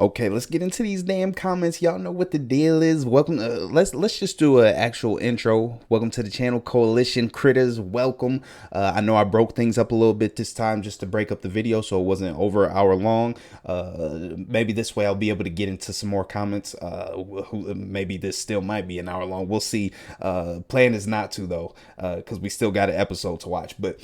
Okay, let's get into these damn comments. Y'all know what the deal is. Welcome. Let's just do an actual intro. Welcome to the channel, Coalition Critters. Welcome. I know I broke things up a little bit this time just to break up the video, so it wasn't over an hour long. Maybe this way I'll be able to get into some more comments. Maybe this still might be an hour long. We'll see. Plan is not to though, because we still got an episode to watch. But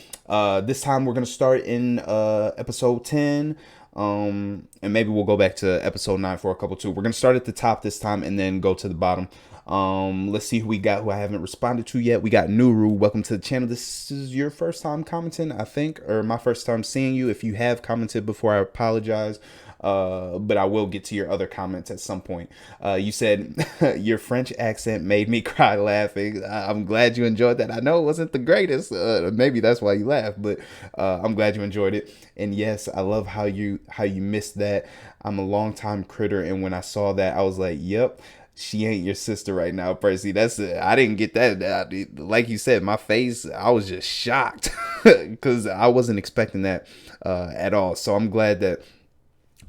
this time we're gonna start in episode 10. And maybe we'll go back to episode 9 for a couple too. We're gonna start at the top this time and then go to the bottom. Let's see who we got who I haven't responded to yet. We got Nuru. Welcome to the channel. This is your first time commenting, I think, or my first time seeing you. If you have commented before, I apologize. But I will get to your other comments at some point. You said your French accent made me cry laughing. I'm glad you enjoyed that. I know it wasn't the greatest. Maybe that's why you laughed, but I'm glad you enjoyed it. And yes, I love how you missed that. I'm a longtime critter, and when I saw that, I was like, "Yep." She ain't your sister right now, Percy. That's it. I didn't get that. Like you said, my face, I was just shocked because I wasn't expecting that at all. So I'm glad that.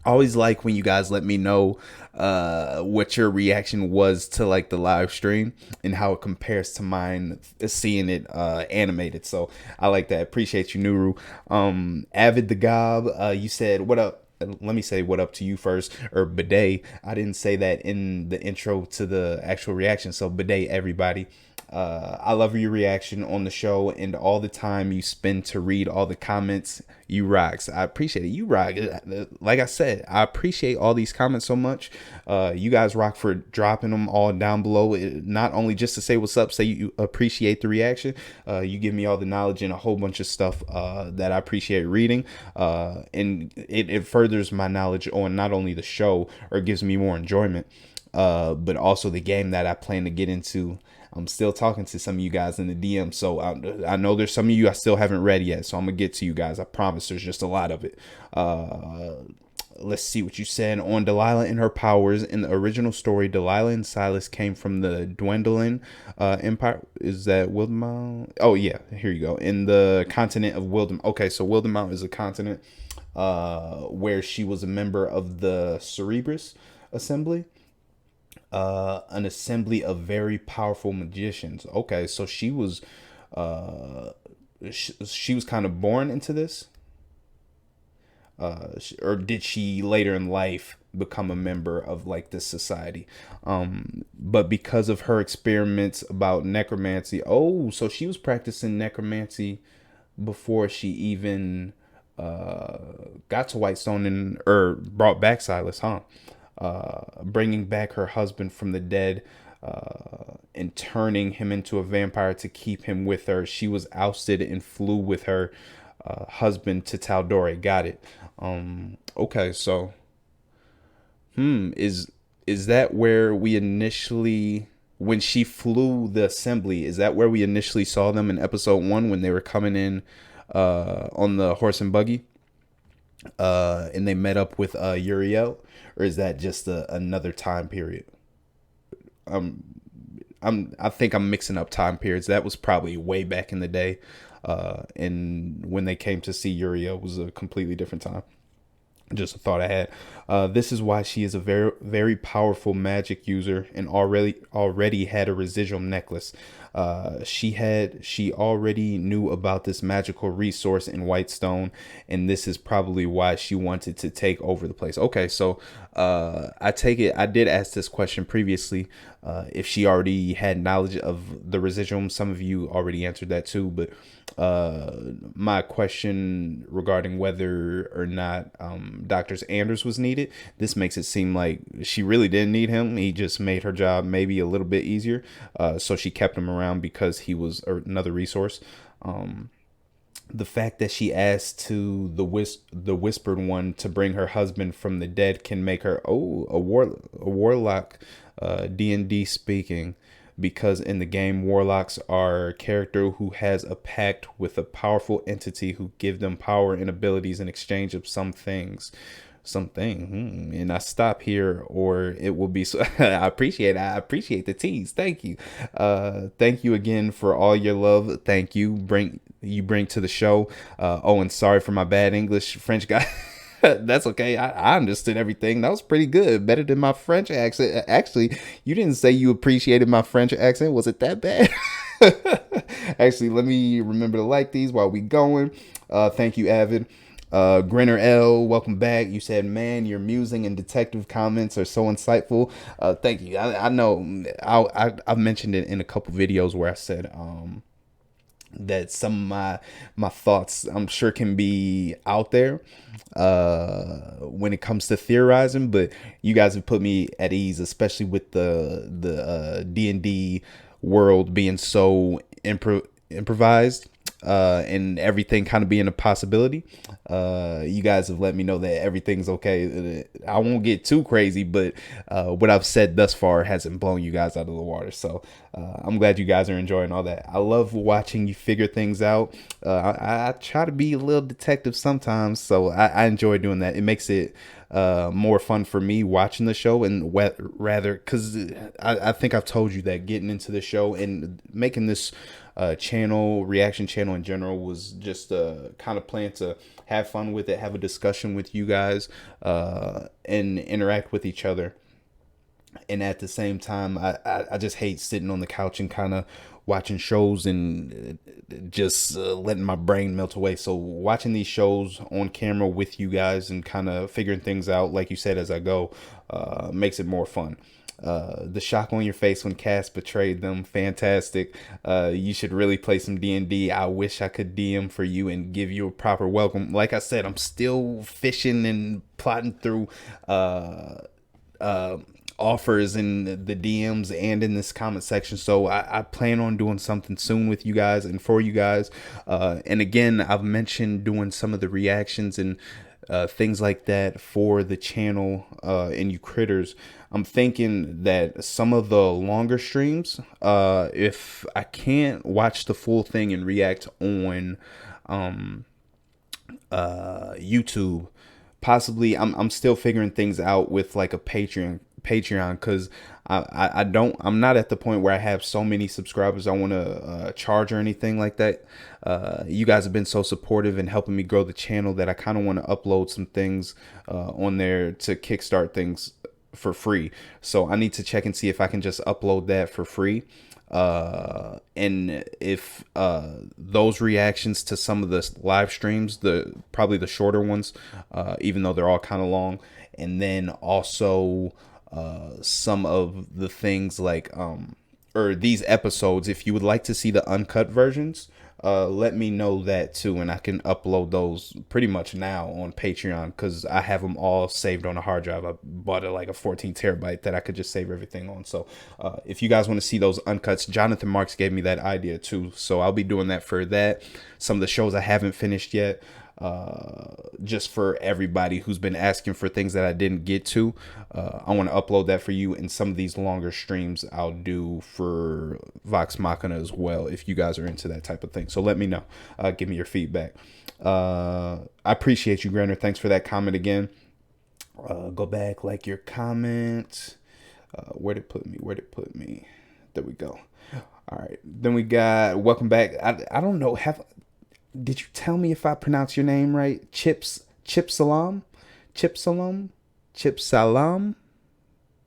I always like when you guys let me know what your reaction was to like the live stream and how it compares to mine seeing it animated. So I like that. Appreciate you, Nuru. Avid the Gob, you said what up. Let me say what up to you first, or bidet. I didn't say that in the intro to the actual reaction. So bidet, everybody. I love your reaction on the show and all the time you spend to read all the comments. You rocks. I appreciate it. You rock. Like I said, I appreciate all these comments so much. You guys rock for dropping them all down below. Not only just to say what's up, say you appreciate the reaction. You give me all the knowledge and a whole bunch of stuff that I appreciate reading. And it furthers my knowledge on not only the show or gives me more enjoyment, but also the game that I plan to get into. I'm still talking to some of you guys in the DM, so I know there's some of you I still haven't read yet, so I'm gonna get to you guys. I promise. There's just a lot of it. Let's see what you said on Delilah and her powers. In the original story, Delilah and Silas came from the Dwendalin Empire. Is that Wildemount? Oh yeah, here you go. In the continent of Wildemount. Okay, so Wildemount is a continent where she was a member of the Cerebrus Assembly. An assembly of very powerful magicians. Okay, so she was she was kind of born into this, or did she later in life become a member of like this society? But because of her experiments about necromancy, oh, so she was practicing necromancy before she even got to Whitestone and or brought back Silas, huh? Bringing back her husband from the dead and turning him into a vampire to keep him with her. She was ousted and flew with her husband to Taldore. Got it. Okay, so is that where we initially, when she flew the assembly, is that where we initially saw them in episode 1 when they were coming in on the horse and buggy? And they met up with Uriel, or is that just another time period? I think I'm mixing up time periods. That was probably way back in the day, and when they came to see Uriel was a completely different time. Just a thought I had. This is why she is a very, very powerful magic user and already had a residual necklace. She already knew about this magical resource in Whitestone, and this is probably why she wanted to take over the place. Okay, so I take it, I did ask this question previously, if she already had knowledge of the residuum. Some of you already answered that too, but my question regarding whether or not Dr. Anders was needed, this makes it seem like she really didn't need him. He just made her job maybe a little bit easier, so she kept him around because he was another resource. The fact that she asked to the Whispered One to bring her husband from the dead can make her a warlock, D&D speaking, because in the game warlocks are a character who has a pact with a powerful entity who give them power and abilities in exchange of some things. And I stop here or it will be so. I appreciate the tease. Thank you. Thank you again for all your love. Thank you bring to the show. Oh, and sorry for my bad English. French guy. That's okay. I understood everything. That was pretty good. Better than my French accent. Actually, you didn't say you appreciated my French accent. Was it that bad? Actually, let me remember to like these while we going. Thank you, Avid. Grinner L, welcome back. You said, man, your musing and detective comments are so insightful. Thank you. I know I've mentioned it in a couple videos where I said that some of my thoughts I'm sure can be out there when it comes to theorizing, but you guys have put me at ease, especially with the D&D world being so improvised, and everything kind of being a possibility. You guys have let me know that everything's okay. I won't get too crazy, but what I've said thus far hasn't blown you guys out of the water. So I'm glad you guys are enjoying all that. I love watching you figure things out. I try to be a little detective sometimes, so I enjoy doing that. It makes it more fun for me watching the show, and rather because I think I've told you that getting into the show and making this reaction channel in general, was just kind of plan to have fun with it, have a discussion with you guys, and interact with each other. And at the same time, I just hate sitting on the couch and kind of watching shows and just letting my brain melt away. So watching these shows on camera with you guys and kind of figuring things out, like you said, as I go, makes it more fun. The shock on your face when Cass betrayed them, fantastic. You should really play some D&D. I wish I could DM for you and give you a proper welcome. Like I said, I'm still fishing and plotting through offers in the DMs and in this comment section. So I plan on doing something soon with you guys and for you guys. And again, I've mentioned doing some of the reactions and things like that for the channel and you critters. I'm thinking that some of the longer streams, if I can't watch the full thing and react on YouTube, possibly I'm still figuring things out with like a Patreon, because I'm not at the point where I have so many subscribers I want to charge or anything like that. You guys have been so supportive and helping me grow the channel that I kind of want to upload some things on there to kickstart things for free. So I need to check and see if I can just upload that for free. And if those reactions to some of the live streams, probably the shorter ones, even though they're all kind of long, and then also some of the things like or these episodes, if you would like to see the uncut versions, let me know that too, and I can upload those pretty much now on Patreon, because I have them all saved on a hard drive. I bought like a 14 terabyte that I could just save everything on. So if you guys want to see those uncuts, Jonathan Marks gave me that idea too, so I'll be doing that for that. Some of the shows I haven't finished yet, just for everybody who's been asking for things that I didn't get to, I want to upload that for you. And some of these longer streams I'll do for Vox Machina as well, if you guys are into that type of thing. So let me know, give me your feedback. I appreciate you, Granner. Thanks for that comment again. Go back, like your comment. Where'd it put me? There we go. All right, then we got welcome back. I don't know, did you tell me if I pronounce your name right? Chip Salam?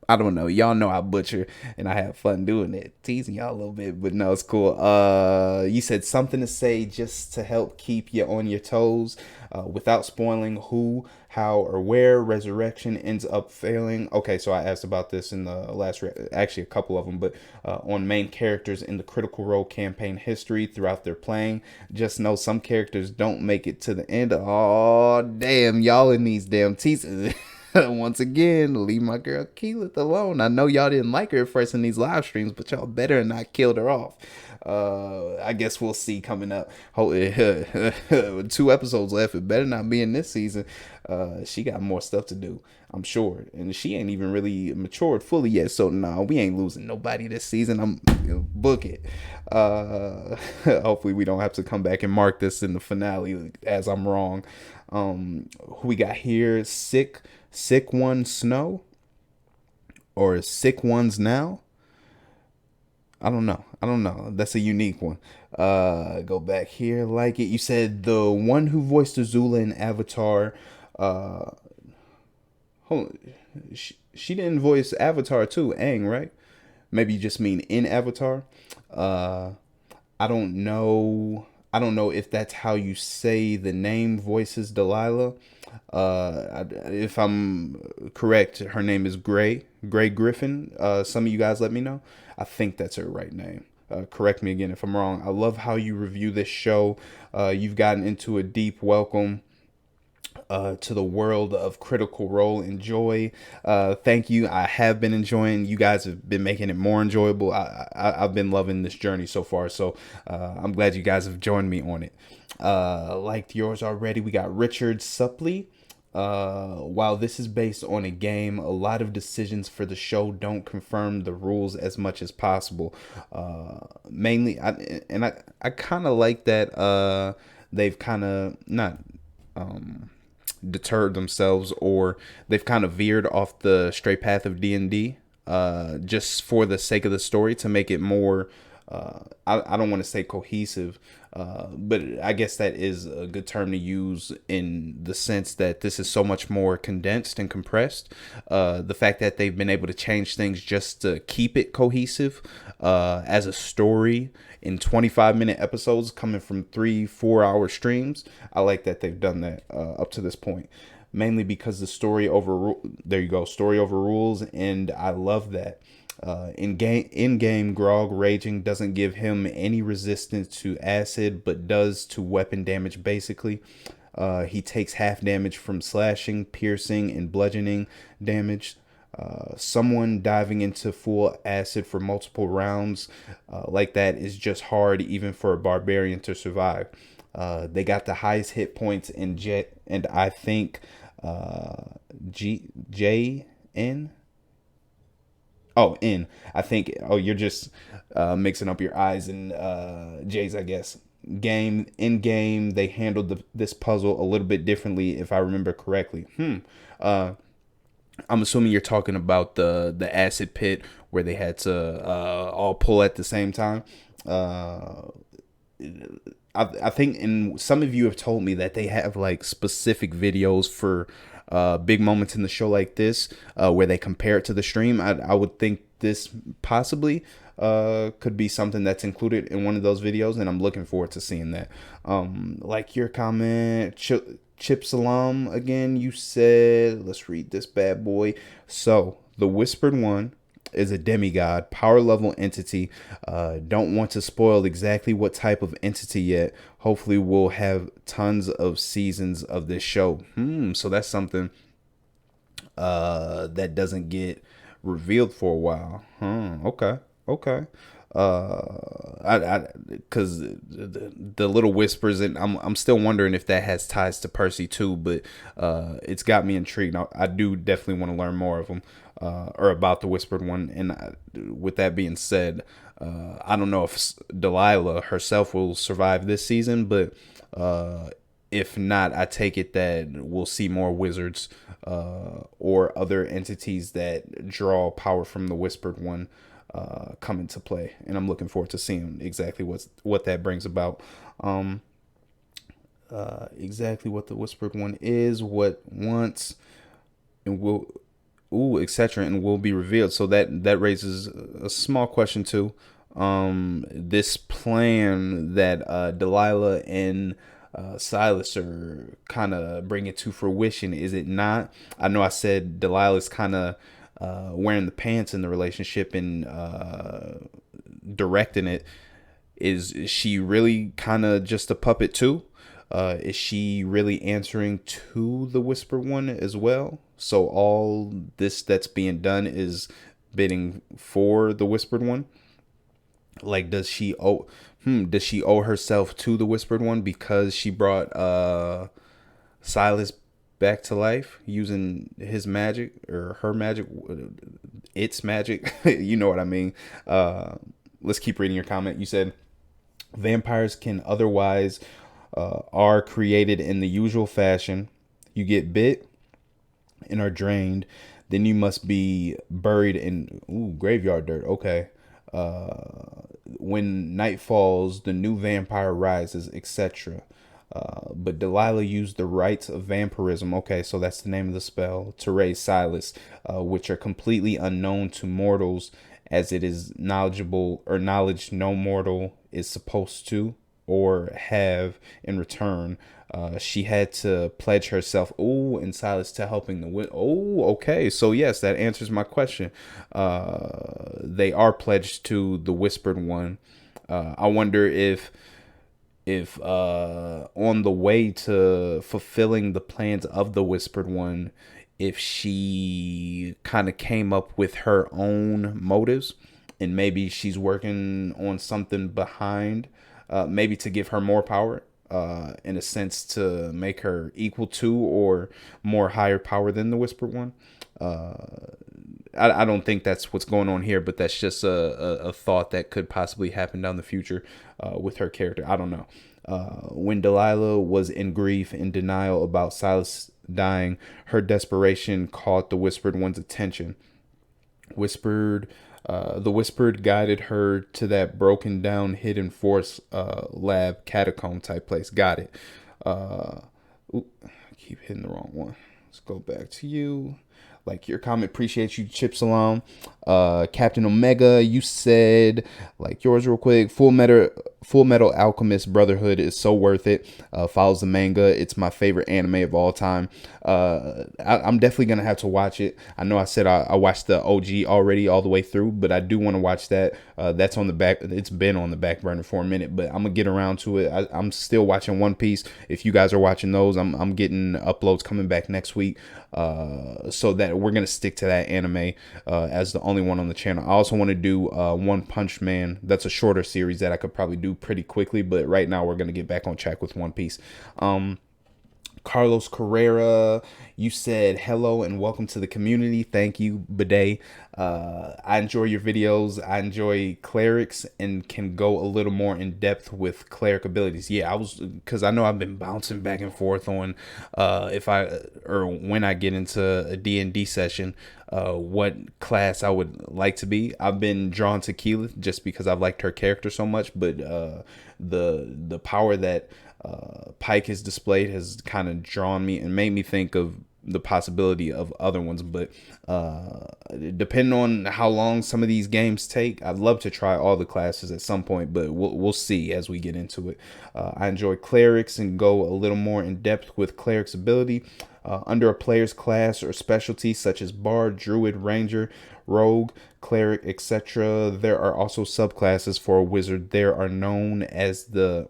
I don't know. Y'all know I butcher and I have fun doing it. Teasing y'all a little bit, but no, it's cool. You said something to say just to help keep you on your toes, without spoiling who, how, or where resurrection ends up failing. Okay, so I asked about this in the last, actually a couple of them, but on main characters in the Critical Role campaign history throughout their playing. Just know some characters don't make it to the end. Oh, damn, y'all in these damn teasers. Once again, leave my girl Keyleth alone. I know y'all didn't like her at first in these live streams, but y'all better not killed her off. I guess we'll see coming up. 2 episodes left. It better not be in this season. She got more stuff to do, I'm sure, and she ain't even really matured fully yet. So nah, we ain't losing nobody this season. Book it. Hopefully we don't have to come back and mark this in the finale as I'm wrong. Who we got here? Sick One Snow, or Sick Ones Now. I don't know. That's a unique one. Go back here. Like it. You said the one who voiced Azula in Avatar. Uh, hold, she didn't voice Avatar too, Aang, right? Maybe you just mean in Avatar. Uh, I don't know. I don't know if that's how you say the name voices Delilah. If I'm correct, her name is Gray Griffin. Some of you guys let me know. I think that's her right name. Correct me again if I'm wrong. I love how you review this show. You've gotten into a deep welcome to the world of Critical Role. Enjoy. Thank you. I have been enjoying. You guys have been making it more enjoyable. I've been loving this journey so far. So I'm glad you guys have joined me on it. Liked yours already. We got Richard Supley. While this is based on a game, a lot of decisions for the show don't confirm the rules as much as possible. Mainly, I kind of like that they've kind of not deterred themselves, or they've kind of veered off the straight path of D&D just for the sake of the story to make it more I don't want to say cohesive, but I guess that is a good term to use in the sense that this is so much more condensed and compressed. The fact that they've been able to change things just to keep it cohesive as a story in 25-minute episodes coming from 3-4 hour streams. I like that they've done that up to this point, mainly because the story story overrules, and I love that. In game, Grog raging doesn't give him any resistance to acid, but does to weapon damage. Basically, he takes half damage from slashing, piercing, and bludgeoning damage. Someone diving into full acid for multiple rounds like that is just hard, even for a barbarian to survive. They got the highest hit points in Jet, and I think J N. Oh, N. I think. Oh, you're just mixing up your I's and J's, I guess. In game, they handled this puzzle a little bit differently, if I remember correctly. I'm assuming you're talking about the acid pit where they had to all pull at the same time. Uh, I think, and some of you have told me that they have like specific videos for big moments in the show like this where they compare it to the stream. I would think this possibly could be something that's included in one of those videos, and I'm looking forward to seeing that. Like your comment, Chip Salam, again, you said, let's read this bad boy. So, the Whispered One is a demigod, power level entity. Don't want to spoil exactly what type of entity yet. Hopefully, we'll have tons of seasons of this show. So that's something that doesn't get revealed for a while. Okay, okay. Because the little whispers, and I'm still wondering if that has ties to Percy too. But it's got me intrigued. I do definitely want to learn more of them, or about the Whispered One. And with that being said, I don't know if Delilah herself will survive this season, but if not, I take it that we'll see more wizards or other entities that draw power from the Whispered One come into play, and I'm looking forward to seeing exactly what that brings about. Exactly what the Whispered One is, what wants, and will, etc., and will be revealed. So that raises a small question too. This plan that Delilah and Silas are kind of bringing to fruition, is it not? I know I said Delilah's kind of wearing the pants in the relationship and directing it. Is she really kind of just a puppet too? Is she really answering to the Whisper One as well? So all this that's being done is bidding for the Whispered One. Like, does she owe herself to the Whispered One because she brought Silas back to life using his magic, or her magic, its magic? You know what I mean. Let's keep reading your comment. You said vampires can otherwise are created in the usual fashion. You get bit and are drained, then you must be buried in graveyard dirt. Okay. When night falls, the new vampire rises, etc. But Delilah used the rites of vampirism, okay, so that's the name of the spell, to raise Silas, which are completely unknown to mortals, as it is knowledgeable or knowledge no mortal is supposed to or have in return. She had to pledge herself, and Silas to helping the okay. So yes, that answers my question. They are pledged to the Whispered One. I wonder if on the way to fulfilling the plans of the Whispered One, if she kind of came up with her own motives, and maybe she's working on something behind, maybe to give her more power, in a sense to make her equal to or more higher power than the Whispered One. I don't think that's what's going on here, but that's just a thought that could possibly happen down the future with her character. I don't know. When Delilah was in grief and denial about Silas dying, her desperation caught the Whispered One's attention. Whispered, the Whispered guided her to that broken down hidden force lab catacomb type place. Got it. Ooh, I keep hitting the wrong one. Let's go back to you. Like your comment, appreciate you, Chip Salam. Captain Omega, you said like yours real quick. Full Metal Alchemist Brotherhood is so worth it. Follows the manga. It's my favorite anime of all time. I'm definitely gonna have to watch it. I know I said I watched the OG already all the way through, but I do want to watch that. That's on the back. It's been on the back burner for a minute, but I'm gonna get around to it. I'm still watching One Piece. If you guys are watching those, I'm getting uploads coming back next week. So that we're gonna stick to that anime as the only one on the channel. I also want to do One Punch Man. That's a shorter series that I could probably do pretty quickly, but right now we're gonna get back on track with One Piece. Carlos Carrera, you said hello and welcome to the community. Thank you, Bidet. I enjoy your videos. I enjoy clerics and can go a little more in depth with cleric abilities. Yeah, because I know I've been bouncing back and forth on if I or when I get into a D&D session, what class I would like to be. I've been drawn to Keyleth just because I've liked her character so much, but the power that Pike has displayed has kind of drawn me and made me think of the possibility of other ones. But depending on how long some of these games take, I'd love to try all the classes at some point, but we'll see as we get into it. I enjoy clerics and go a little more in depth with cleric's ability. Under a player's class or specialty such as bard, druid, ranger, rogue, cleric, etc., there are also subclasses for a wizard. There are known as the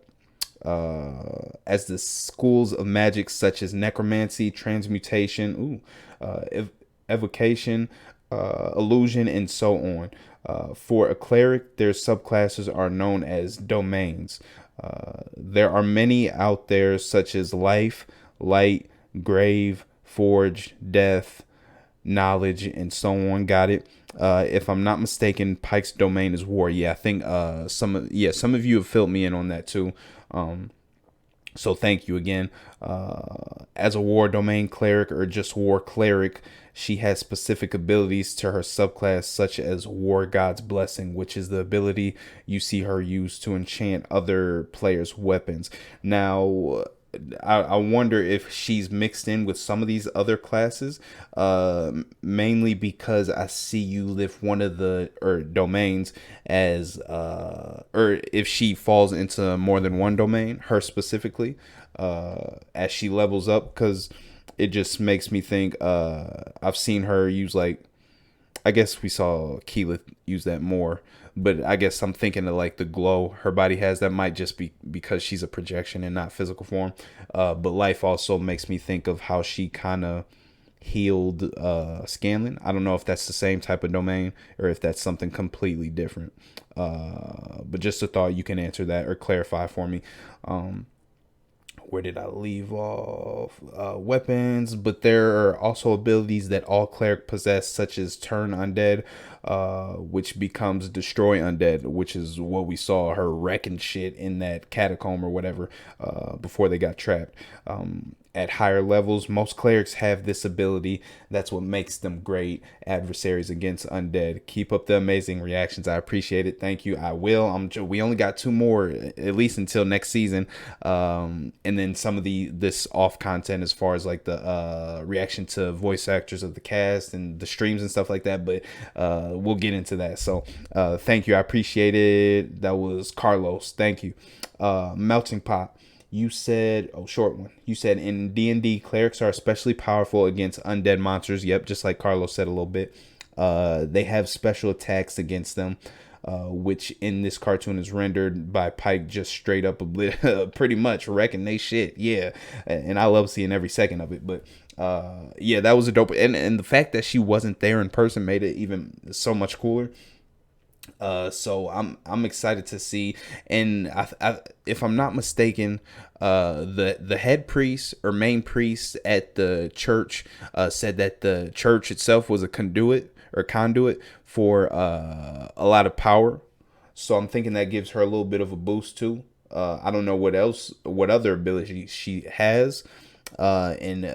schools of magic such as necromancy, transmutation, evocation, illusion, and so on. For a cleric, their subclasses are known as domains. There are many out there such as life, light, grave, forge, death, knowledge, and so on. Got it. If I'm not mistaken, Pike's domain is war. Yeah, I think some of you have filled me in on that too. So thank you again. As a war domain cleric or just war cleric, she has specific abilities to her subclass, such as War God's Blessing, which is the ability you see her use to enchant other players' weapons. Now, I wonder if she's mixed in with some of these other classes, mainly because I see you lift one of the domains as or if she falls into more than one domain, her specifically, as she levels up, because it just makes me think I've seen her use, like, I guess we saw Keyleth use that more, but I guess I'm thinking of like the glow her body has. That might just be because she's a projection and not physical form. But life also makes me think of how she kind of healed Scanlan. I don't know if that's the same type of domain or if that's something completely different. But just a thought, you can answer that or clarify for me. Where did I leave off? Weapons, but there are also abilities that all cleric possess, such as turn undead, which becomes destroy undead, which is what we saw her wrecking shit in that catacomb or whatever, before they got trapped. at higher levels. Most clerics have this ability. That's what makes them great adversaries against undead. Keep up the amazing reactions. I appreciate it. Thank you. I will. We only got 2 more, at least until next season. And then some of this off content as far as like the reaction to voice actors of the cast and the streams and stuff like that. But we'll get into that. So thank you. I appreciate it. That was Carlos. Thank you. Melting Pot. You said, short one. You said in D&D, clerics are especially powerful against undead monsters. Yep, just like Carlos said a little bit. They have special attacks against them, which in this cartoon is rendered by Pike just straight up pretty much wrecking they shit. Yeah, and I love seeing every second of it. But yeah, that was a dope. And the fact that she wasn't there in person made it even so much cooler. So I'm excited to see, and if I'm not mistaken, the head priest or main priest at the church said that the church itself was a conduit for a lot of power. So I'm thinking that gives her a little bit of a boost too. I don't know what other ability she has. And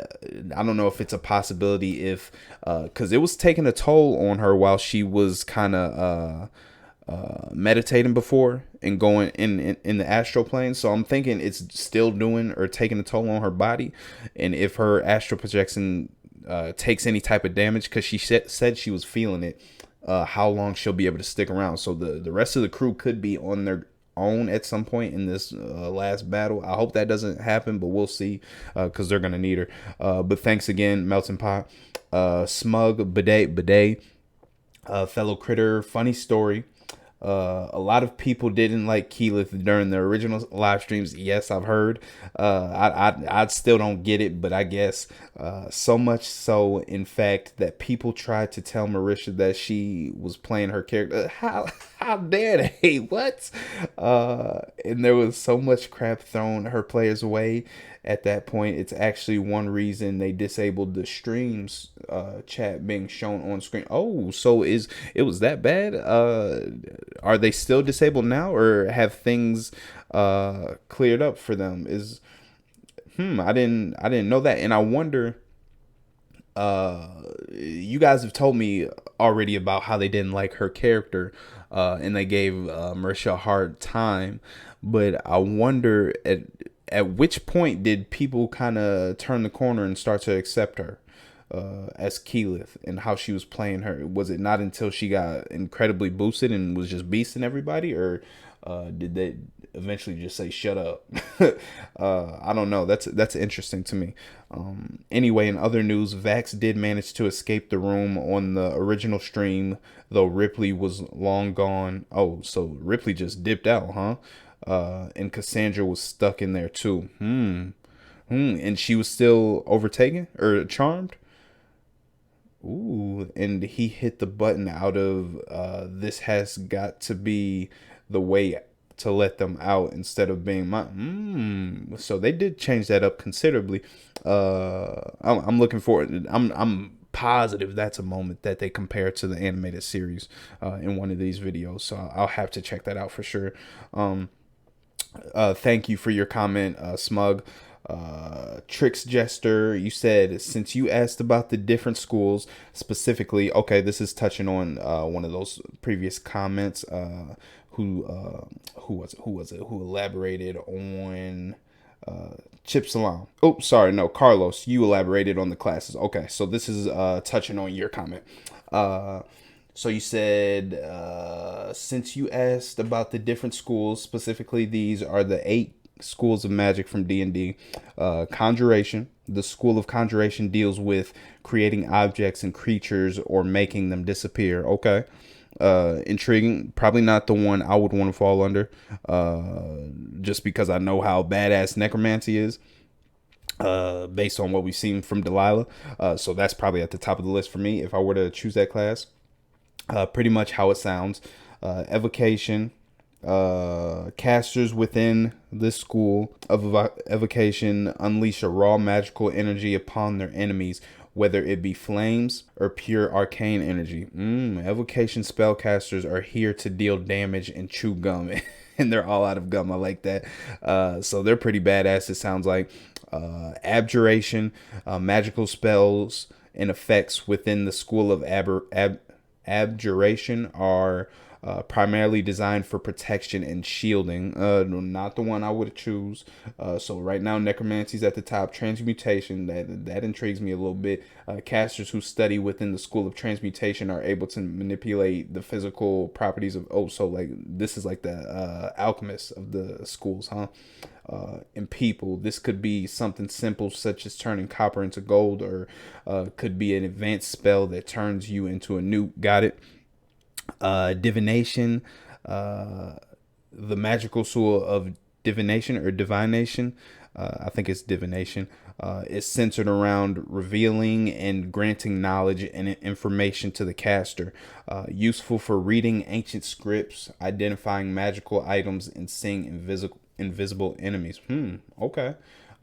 I don't know if it's a possibility if because it was taking a toll on her while she was kind of meditating before and going in the astral plane. So I'm thinking it's still doing or taking a toll on her body, and if her astral projection takes any type of damage, because she said she was feeling it, how long she'll be able to stick around. So the rest of the crew could be on their own at some point in this last battle. I hope that doesn't happen, but we'll see, because they're gonna need her. But thanks again, Melting Pot. Smug Bidet, fellow critter, funny story. A lot of people didn't like Keyleth during the original live streams. Yes, I've heard. I still don't get it, but I guess so much so, in fact, that people tried to tell Marisha that she was playing her character. How dare they? What? And there was so much crap thrown her players' way. At that point, it's actually one reason they disabled the streams chat being shown on screen. Oh, so it was that bad? Are they still disabled now, or have things cleared up for them? I didn't know that, and I wonder. You guys have told me already about how they didn't like her character, and they gave Marisha a hard time, but I wonder at which point did people kind of turn the corner and start to accept her as Keyleth and how she was playing her? Was it not until she got incredibly boosted and was just beasting everybody, or did they eventually just say shut up? I don't know. That's interesting to me. Anyway, in other news, Vax did manage to escape the room on the original stream, though Ripley was long gone. Oh, so Ripley just dipped out, huh? And Cassandra was stuck in there too. And she was still overtaken or charmed. Ooh, and he hit the button out of this has got to be the way to let them out instead of being my. So they did change that up considerably. I'm looking forward. I'm positive that's a moment that they compare to the animated series in one of these videos. So I'll have to check that out for sure. Thank you for your comment, Smug. Tricks Jester, you said, since you asked about the different schools specifically, okay, this is touching on one of those previous comments. Who was it? Who elaborated on Chip Salam? Oh, sorry, no, Carlos. You elaborated on the classes. Okay, so this is touching on your comment. So you said, since you asked about the different schools, specifically these are the 8 schools of magic from D&D. Conjuration. The school of conjuration deals with creating objects and creatures or making them disappear. Okay. Intriguing. Probably not the one I would want to fall under, just because I know how badass necromancy is, based on what we've seen from Delilah. So that's probably at the top of the list for me if I were to choose that class. Pretty much how it sounds. Evocation. Casters within this school of evocation unleash a raw magical energy upon their enemies, whether it be flames or pure arcane energy. Evocation spellcasters are here to deal damage and chew gum. And they're all out of gum. I like that. So they're pretty badass, it sounds like. Abjuration, magical spells and effects within the school of abjuration are primarily designed for protection and shielding. Not the one I would choose. So right now, necromancy's at the top. Transmutation, that intrigues me a little bit. Casters who study within the school of transmutation are able to manipulate the physical properties of. Oh, so like this is like the alchemists of the schools, huh? In people, this could be something simple such as turning copper into gold, or could be an advanced spell that turns you into a newt. Got it. Divination, the magical school of divination or divination. I think it's divination. Is centered around revealing and granting knowledge and information to the caster. Useful for reading ancient scripts, identifying magical items, and seeing invisible enemies. Okay.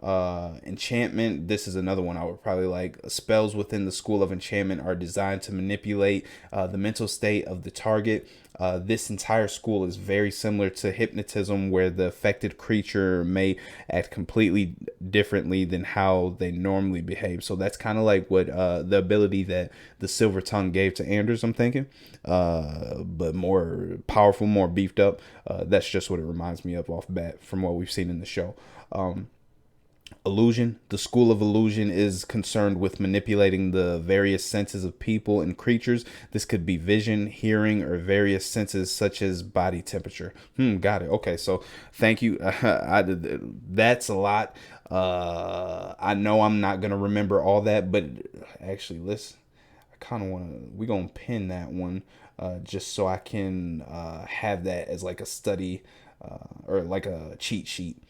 Enchantment, this is another one I would probably like. Spells within the school of enchantment are designed to manipulate the mental state of the target. This entire school is very similar to hypnotism, where the affected creature may act completely differently than how they normally behave. So that's kind of like what the ability that the Silver Tongue gave to Anders, I'm thinking, but more powerful, more beefed up. That's just what it reminds me of off bat from what we've seen in the show. Illusion. The school of illusion is concerned with manipulating the various senses of people and creatures. This could be vision, hearing, or various senses such as body temperature. Got it. Okay, so thank you. That's a lot. I know I'm not gonna remember all that, but actually, I kind of want to. We're gonna pin that one, just so I can have that as like a study, or like a cheat sheet.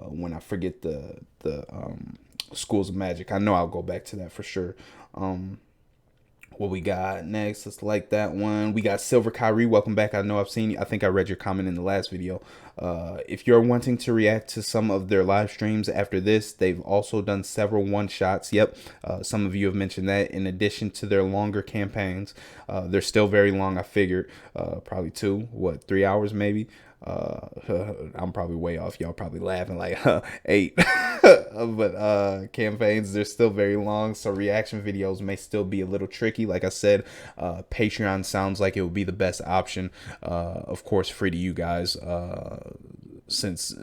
When I forget the schools of magic, I know I'll go back to that for sure. What we got next? Let's like that one. We got Silver Kyrie. Welcome back. I know I've seen you. I think I read your comment in the last video. If you're wanting to react to some of their live streams after this, they've also done several one-shots. Yep. Some of you have mentioned that in addition to their longer campaigns. They're still very long, I figured. Probably 3 hours maybe. I'm probably way off. Y'all probably laughing like 8. But campaigns, they're still very long, so reaction videos may still be a little tricky. Like I said, Patreon sounds like it would be the best option. Of course, free to you guys. Since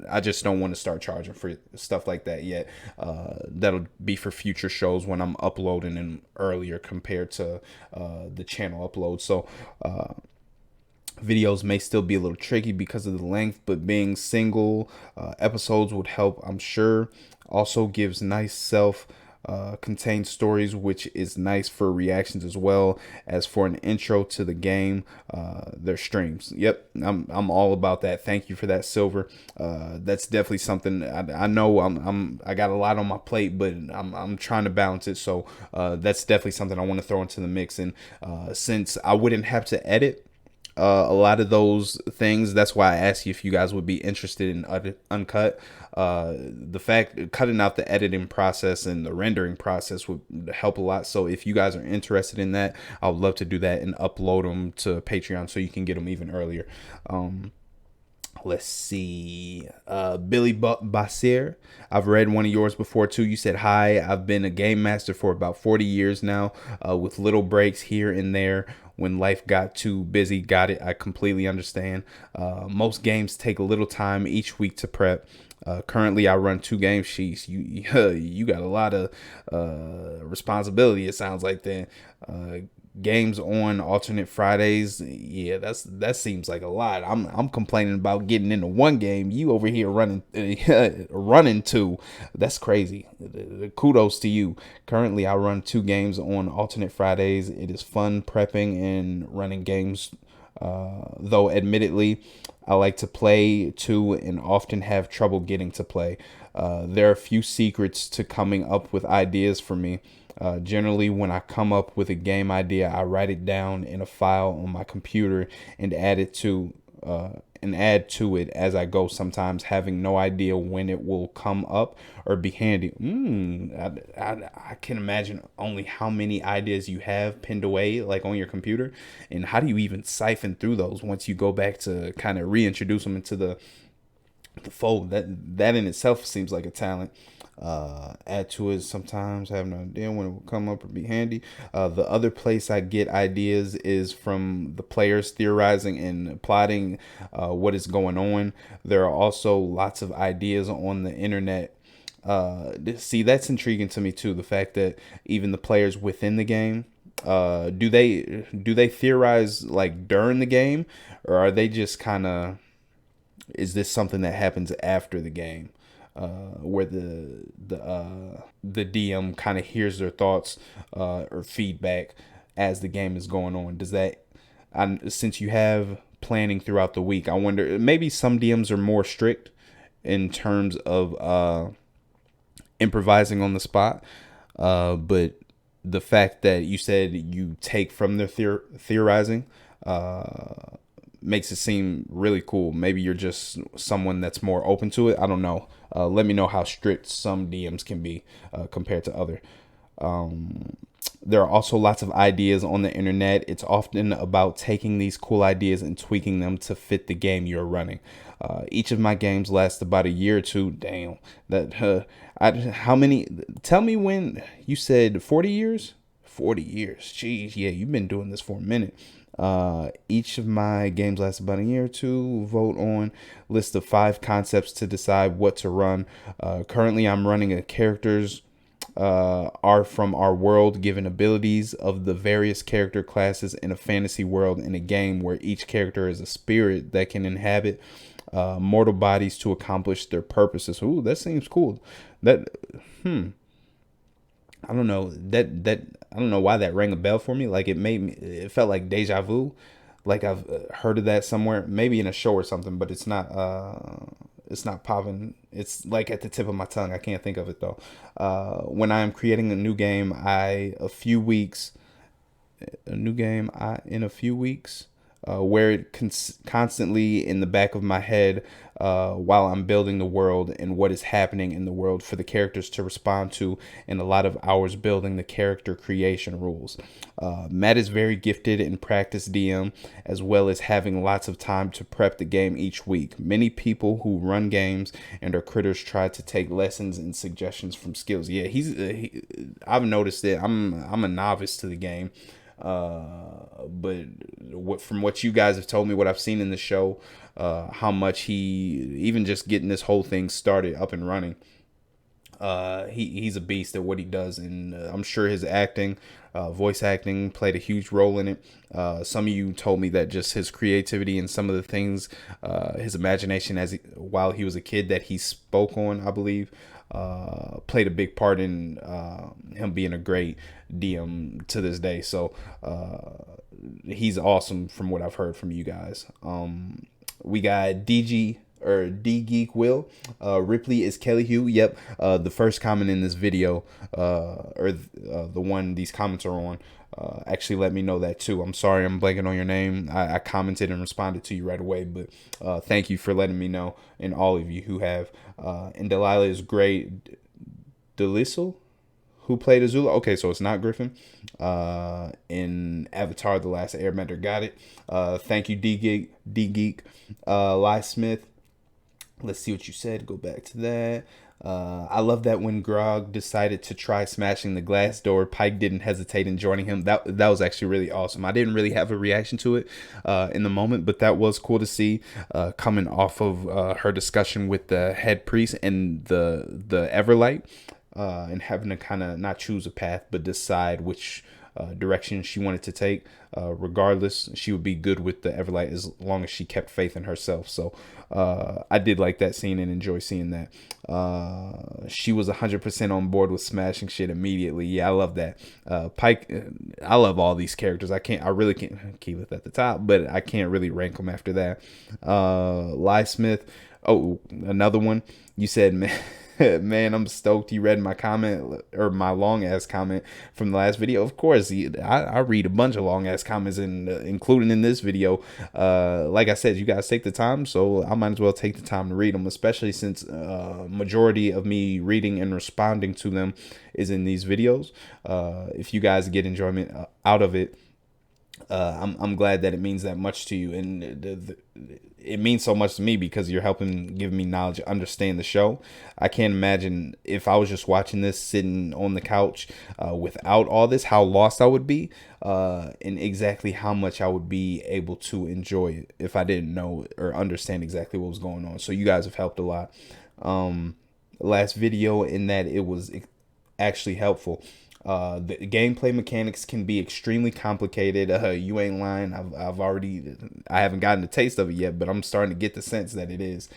I just don't want to start charging for stuff like that yet. That'll be for future shows when I'm uploading them earlier compared to the channel upload. So videos may still be a little tricky because of the length, but being single episodes would help, I'm sure. Also gives nice contained stories, which is nice for reactions as well as for an intro to the game. Their streams, yep, I'm all about that. Thank you for that, Silver. That's definitely something. I know I got a lot on my plate, but I'm trying to balance it. So that's definitely something I want to throw into the mix. And since I wouldn't have to edit a lot of those things, that's why I asked you if you guys would be interested in uncut. The fact cutting out the editing process and the rendering process would help a lot. So if you guys are interested in that, I would love to do that and upload them to Patreon so you can get them even earlier. Let's see. Billy Basir, I've read one of yours before too. You said, hi, I've been a game master for about 40 years now, with little breaks here and there when life got too busy. Got it. I completely understand. Most games take a little time each week to prep. Currently, I run 2 game sheets. You got a lot of responsibility, it sounds like that. Games on alternate Fridays. Yeah, that seems like a lot. I'm complaining about getting into one game. You over here running running 2. That's crazy. Kudos to you. Currently, I run 2 games on alternate Fridays. It is fun prepping and running games. Though admittedly, I like to play too and often have trouble getting to play. There are a few secrets to coming up with ideas for me. Generally, when I come up with a game idea, I write it down in a file on my computer and add to it as I go, sometimes having no idea when it will come up or be handy. I can imagine only how many ideas you have pinned away like on your computer, and how do you even siphon through those once you go back to kind of reintroduce them into the The fold, that in itself seems like a talent. Add to it sometimes, have no idea when it will come up or be handy. The other place I get ideas is from the players theorizing and plotting what is going on. There are also lots of ideas on the internet. See, that's intriguing to me too. The fact that even the players within the game, do they theorize like during the game, or are they just kind of, is this something that happens after the game, where the DM kind of hears their thoughts or feedback as the game is going on? Does that, since you have planning throughout the week, I wonder, maybe some DMs are more strict in terms of improvising on the spot, but the fact that you said you take from their theorizing makes it seem really cool. Maybe you're just someone that's more open to it. I don't know. Let me know how strict some DMs can be compared to other. There are also lots of ideas on the internet. It's often about taking these cool ideas and tweaking them to fit the game you're running. Each of my games lasts about a year or two. Damn, that how many? Tell me when you said 40 years. 40 years. Jeez, yeah, you've been doing this for a minute. Each of my games lasts about a year or two. Vote on list of 5 concepts to decide what to run. Currently, I'm running a characters are from our world, given abilities of the various character classes in a fantasy world in a game where each character is a spirit that can inhabit mortal bodies to accomplish their purposes. Ooh, that seems cool. That I don't know, that I don't know why that rang a bell for me. Like it felt like deja vu. Like I've heard of that somewhere, maybe in a show or something, but it's not. It's not popping. It's like at the tip of my tongue. I can't think of it though. When I am creating a new game, in a few weeks, where it constantly in the back of my head while I'm building the world and what is happening in the world for the characters to respond to, and a lot of hours building the character creation rules. Matt is very gifted in practice DM, as well as having lots of time to prep the game each week. Many people who run games and are critters try to take lessons and suggestions from skills. Yeah, I've noticed that I'm a novice to the game. But from what you guys have told me, what I've seen in the show, how much he, even just getting this whole thing started up and running, he's a beast at what he does, and I'm sure his acting, voice acting, played a huge role in it. Some of you told me that just his creativity and some of the things, his imagination while he was a kid that he spoke on, I believe, played a big part in him being a great DM to this day. So he's awesome from what I've heard from you guys. We got DG or D Geek Will. Ripley is Kelly Hugh. Yep. The first comment in this video, the one these comments are on, actually let me know that too. I'm sorry I'm blanking on your name. I commented and responded to you right away, but thank you for letting me know, and all of you who have. And Delilah is great. Delisle, who played Azula. Okay, so it's not Griffin. In Avatar: The Last Airbender. Got it. Thank you, D Geek. Ly Smith. Let's see what you said. Go back to that. I love that when Grog decided to try smashing the glass door, Pike didn't hesitate in joining him. That was actually really awesome. I didn't really have a reaction to it in the moment, but that was cool to see, coming off of her discussion with the head priest and the Everlight, and having to kind of not choose a path but decide which direction she wanted to take. Regardless, she would be good with the Everlight as long as she kept faith in herself. So I did like that scene and enjoy seeing that. She was 100% on board with smashing shit immediately. Yeah, I love that. Pike, I love all these characters. I really can't keep it at the top, but I can't really rank them after that. Ly Smith. Oh, another one. You said, man, man, I'm stoked you read my comment, or my long ass comment from the last video. Of course, I read a bunch of long ass comments, including in this video. Like I said, you guys take the time, so I might as well take the time to read them, especially since majority of me reading and responding to them is in these videos. If you guys get enjoyment out of it, I'm glad that it means that much to you, and it means so much to me because you're helping give me knowledge, understand the show. I can't imagine if I was just watching this sitting on the couch without all this, how lost I would be, and exactly how much I would be able to enjoy it if I didn't know or understand exactly what was going on. So you guys have helped a lot. Last video in that it was actually helpful. The gameplay mechanics can be extremely complicated. You ain't lying. I haven't gotten a taste of it yet, but I'm starting to get the sense that it is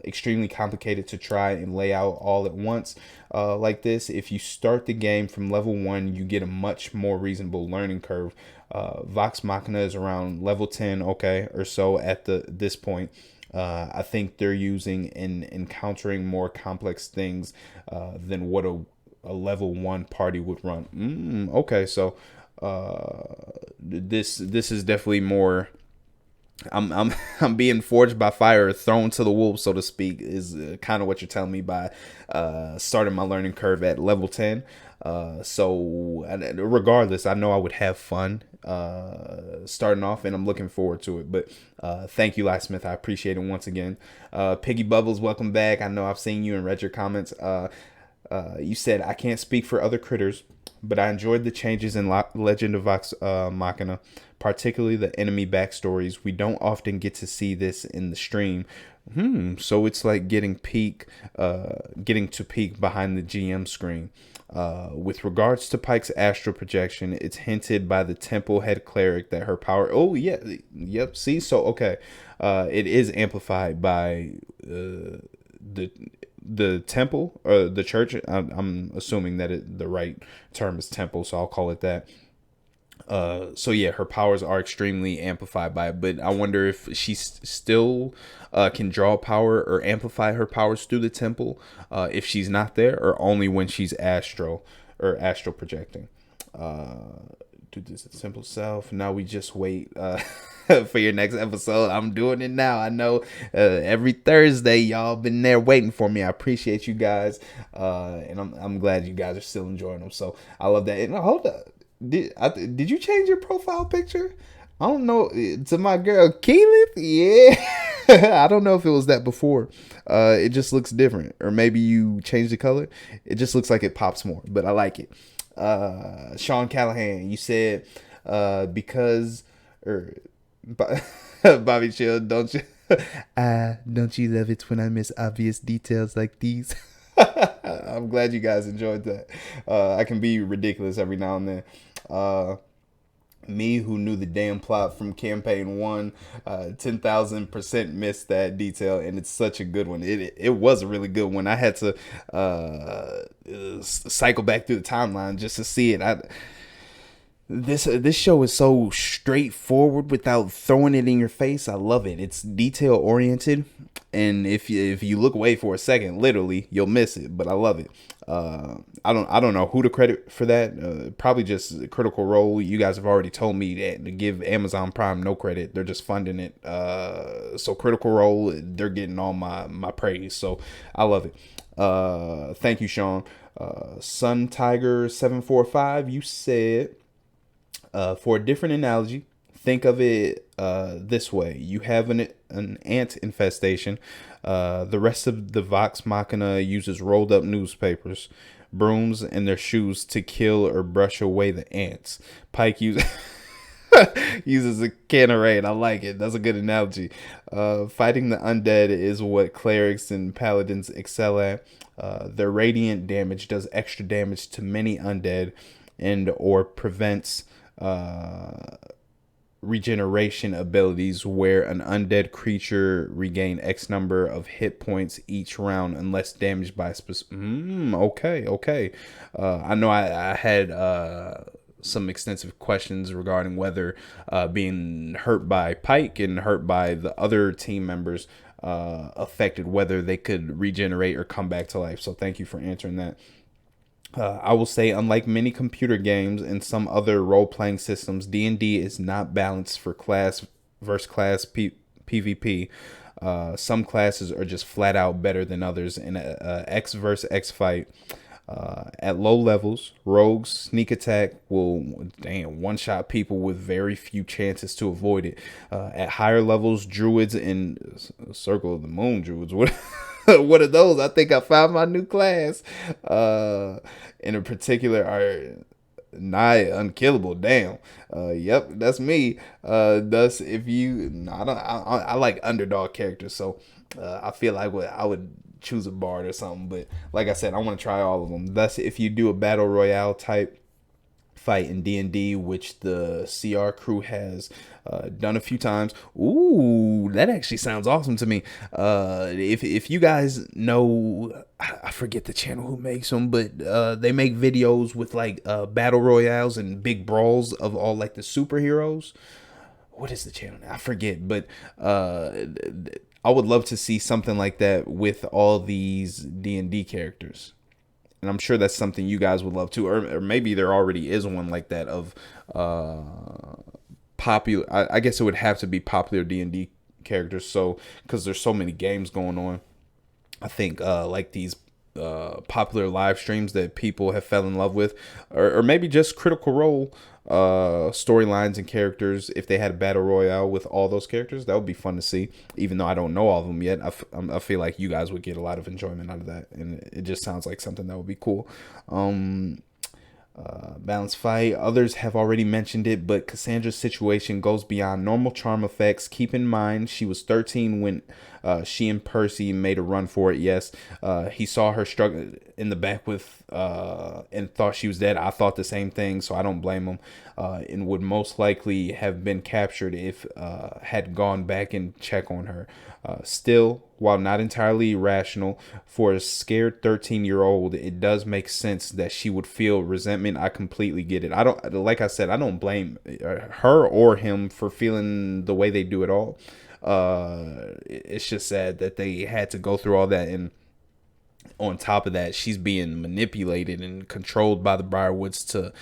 extremely complicated to try and lay out all at once like this. If you start the game from level 1, you get a much more reasonable learning curve. Vox Machina is around level 10, okay, or so at this point. I think they're using in encountering more complex things than what a level 1 party would run. Okay, so this is definitely more. I'm being forged by fire, thrown to the wolves, so to speak, is kind of what you're telling me by starting my learning curve at level 10. So regardless, I know I would have fun starting off, and I'm looking forward to it. But thank you, Smith. I appreciate it once again. Piggy Bubbles, welcome back. I know I've seen you and read your comments. You said, I can't speak for other critters, but I enjoyed the changes in Legend of Vox Machina, particularly the enemy backstories. We don't often get to see this in the stream. So it's like getting to peek behind the GM screen. With regards to Pike's astral projection, it's hinted by the temple head cleric that her power. Oh yeah, yep. See, so okay, it is amplified by the temple or the church. I'm assuming that the right term is temple, so I'll call it that. So yeah, her powers are extremely amplified by it, but I wonder if she still can draw power or amplify her powers through the temple if she's not there, or only when she's astral projecting. Do this simple self. Now we just wait for your next episode. I'm doing it now. I know every Thursday y'all been there waiting for me. I appreciate you guys, and I'm glad you guys are still enjoying them. So I love that. And hold up. Did you change your profile picture? I don't know. To my girl Keelan? Yeah. I don't know if it was that before. It just looks different. Or maybe you changed the color. It just looks like it pops more. But I like it. Sean Callahan, you said because or Bobby Chill, don't you don't you love it when I miss obvious details like these? I'm glad you guys enjoyed that. I can be ridiculous every now and then. Me, who knew the damn plot from campaign 1, 10,000% missed that detail, and it's such a good one. It was a really good one. I had to cycle back through the timeline just to see it. This show is so straightforward without throwing it in your face. I love it. It's detail oriented, and if you look away for a second, literally you'll miss it. But I love it. I don't know who to credit for that. Probably just Critical Role. You guys have already told me that to give Amazon Prime no credit. They're just funding it. So Critical Role, they're getting all my praise. So I love it. Thank you, Sean. Sun Tiger 745. You said. For a different analogy, think of it this way. You have an ant infestation. The rest of the Vox Machina uses rolled up newspapers, brooms, and their shoes to kill or brush away the ants. Pike uses a can of rain. I like it. That's a good analogy. Fighting the undead is what clerics and paladins excel at. Their radiant damage does extra damage to many undead and or prevents regeneration abilities where an undead creature regain X number of hit points each round unless damaged by a specific. Okay. I know I had some extensive questions regarding whether being hurt by Pike and hurt by the other team members affected whether they could regenerate or come back to life. So thank you for answering that. I will say, unlike many computer games and some other role-playing systems, D&D is not balanced for class versus class PvP. Some classes are just flat out better than others in a X versus X fight. At low levels, rogues sneak attack will one-shot people with very few chances to avoid it. At higher levels, druids and Circle of the Moon druids, what what are those? I think I found my new class. In particular, are nigh unkillable. Damn. Yep, that's me. Thus, if you, no, I like underdog characters, so I feel like I would choose a bard or something. But like I said, I want to try all of them. Thus, if you do a battle royale type fight in D&D, which the CR crew has done a few times. Ooh, that actually sounds awesome to me. If you guys know, I forget the channel who makes them, but they make videos with like battle royales and big brawls of all like the superheroes. What is the channel? I forget, but I would love to see something like that with all these D&D characters, and I'm sure that's something you guys would love too, or maybe there already is one like that of popular. I guess it would have to be popular D&D characters, so because there's so many games going on. I think like these popular live streams that people have fell in love with, or maybe just Critical Role storylines and characters. If they had a battle royale with all those characters, that would be fun to see. Even though I don't know all of them yet, I feel like you guys would get a lot of enjoyment out of that, and it just sounds like something that would be cool. Balanced fight. Others have already mentioned it, but Cassandra's situation goes beyond normal charm effects. Keep in mind, she was 13 when she and Percy made a run for it. Yes, he saw her struggle in the back with and thought she was dead. I thought the same thing, so I don't blame him. And would most likely have been captured if had gone back and check on her. Still, while not entirely rational, for a scared 13-year-old, it does make sense that she would feel resentment. I completely get it. I don't, like I said, I don't blame her or him for feeling the way they do it all. It's just sad that they had to go through all that, and on top of that, she's being manipulated and controlled by the Briarwoods to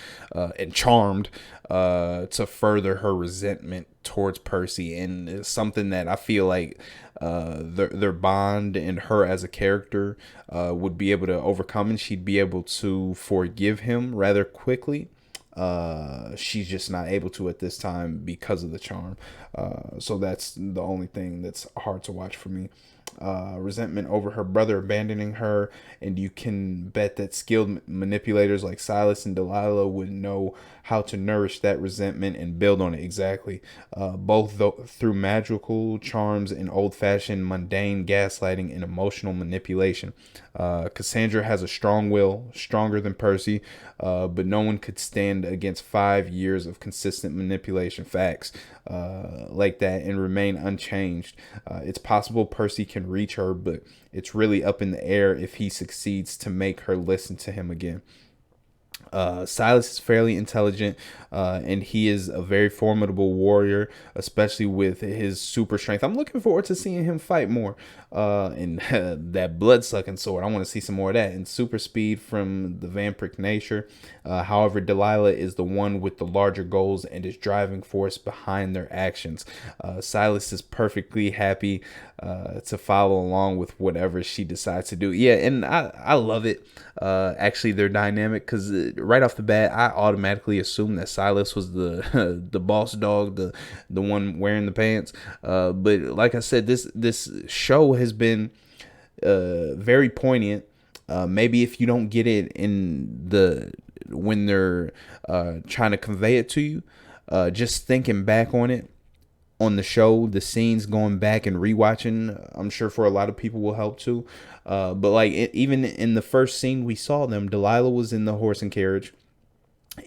and charmed to further her resentment towards Percy. And it's something that I feel like their bond and her as a character would be able to overcome, and she'd be able to forgive him rather quickly. She's just not able to at this time because of the charm. So that's the only thing that's hard to watch for me. Resentment over her brother abandoning her, and you can bet that skilled manipulators like Silas and Delilah would know how to nourish that resentment and build on it. Exactly. Both through magical charms and old-fashioned mundane gaslighting and emotional manipulation. Cassandra has a strong will, stronger than Percy, but no one could stand against 5 years of consistent manipulation. Facts like that and remain unchanged. It's possible Percy can reach her, but it's really up in the air if he succeeds to make her listen to him again. Silas is fairly intelligent, and he is a very formidable warrior, especially with his super strength. I'm looking forward to seeing him fight more. And that blood-sucking sword, I want to see some more of that. And super speed from the vampiric nature. However, Delilah is the one with the larger goals and is driving force behind their actions. Silas is perfectly happy to follow along with whatever she decides to do. Yeah, and I love it. Actually, their dynamic, because right off the bat, I automatically assumed that Silas was the the boss dog, the one wearing the pants. But like I said, this show has been very poignant. Maybe if you don't get it in the when they're trying to convey it to you, just thinking back on it on the show, the scenes going back and rewatching, I'm sure for a lot of people will help too. But like even in the first scene we saw them, Delilah was in the horse and carriage,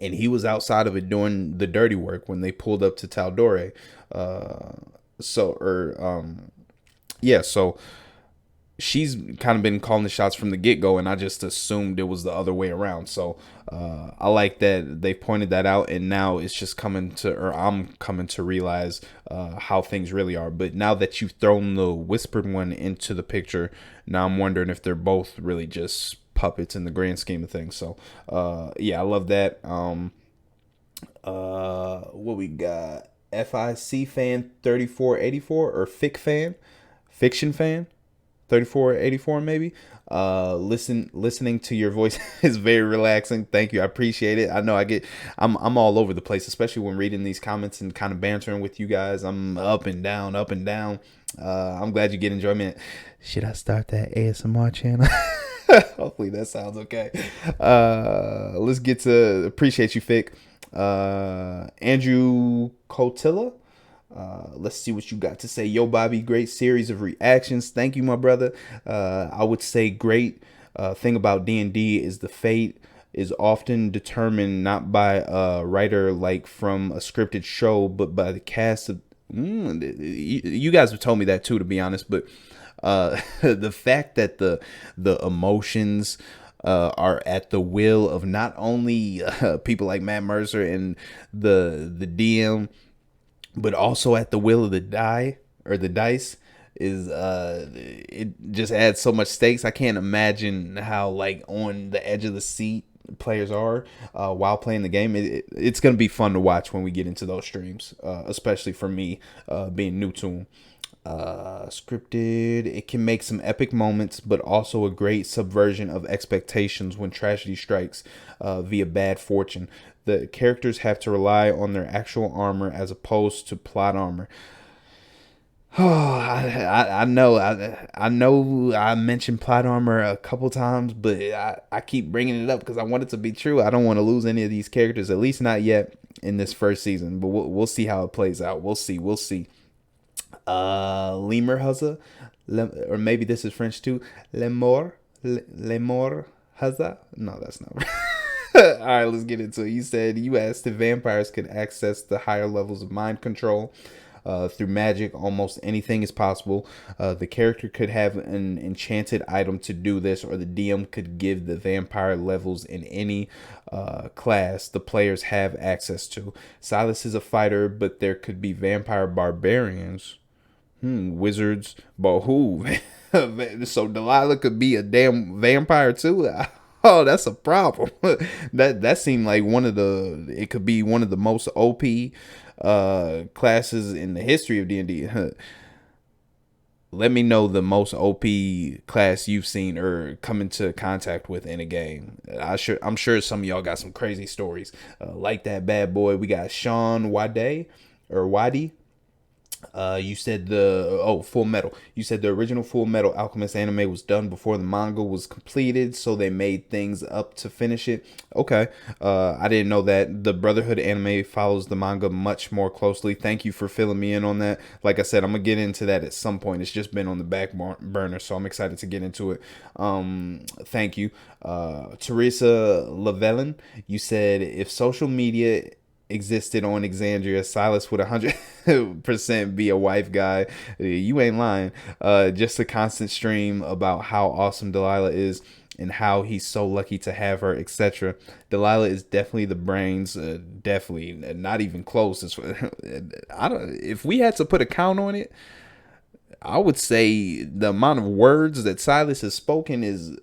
and he was outside of it doing the dirty work when they pulled up to Taldore. So she's kind of been calling the shots from the get-go, and I just assumed it was the other way around. So I like that they pointed that out, and now it's just I'm coming to realize how things really are. But now that you've thrown the whispered one into the picture, now I'm wondering if they're both really just puppets in the grand scheme of things. So yeah, I love that. What we got? FIC fan 3484 or fiction fan 3484 maybe. Listening to your voice is very relaxing. Thank you. I appreciate it. I know I'm all over the place, especially when reading these comments and kind of bantering with you guys. I'm up and down, up and down. I'm glad you get enjoyment. Should I start that ASMR channel? Hopefully that sounds okay. Let's get to appreciate you, Fick. Andrew Cotilla. Let's see what you got to say. Yo, Bobby, great series of reactions. Thank you, my brother. I would say great thing about D&D is the fate is often determined not by a writer like from a scripted show, but by the cast of. You guys have told me that too, to be honest, but the fact that the emotions are at the will of not only people like Matt Mercer and the DM, but also at the will of the dice is it just adds so much stakes. I can't imagine how like on the edge of the seat players are while playing the game. It's gonna be fun to watch when we get into those streams, especially for me being new to them. Scripted, it can make some epic moments, but also a great subversion of expectations when tragedy strikes via bad fortune. The characters have to rely on their actual armor as opposed to plot armor. Oh, I know. I know I mentioned plot armor a couple times, but I keep bringing it up because I want it to be true. I don't want to lose any of these characters, at least not yet in this first season. But we'll see how it plays out. We'll see. Lemur Haza, or maybe this is French too. Lemur Haza. No, that's not right. All right, let's get into it. You said you asked if vampires could access the higher levels of mind control through magic. Almost anything is possible. The character could have an enchanted item to do this, or the DM could give the vampire levels in any class the players have access to. Silas is a fighter, but there could be vampire barbarians. Wizards, but who? So Delilah could be a damn vampire too. Oh, that's a problem. That seemed like it could be one of the most OP classes in the history of D&D. Let me know the most OP class you've seen or come into contact with in a game. I'm sure some of y'all got some crazy stories like that bad boy. We got Sean Wade or Wadi. You said Full Metal. You said the original Full Metal Alchemist anime was done before the manga was completed, so they made things up to finish it. Okay, I didn't know that. The Brotherhood anime follows the manga much more closely. Thank you for filling me in on that. Like I said, I'm gonna get into that at some point. It's just been on the back burner, so I'm excited to get into it. Thank you, Teresa Lavellin. You said if social media existed on Exandria, Silas would 100% be a wife guy. You ain't lying. Just a constant stream about how awesome Delilah is and how he's so lucky to have her, etc. Delilah is definitely the brains. Definitely not even close. If we had to put a count on it, I would say the amount of words that Silas has spoken is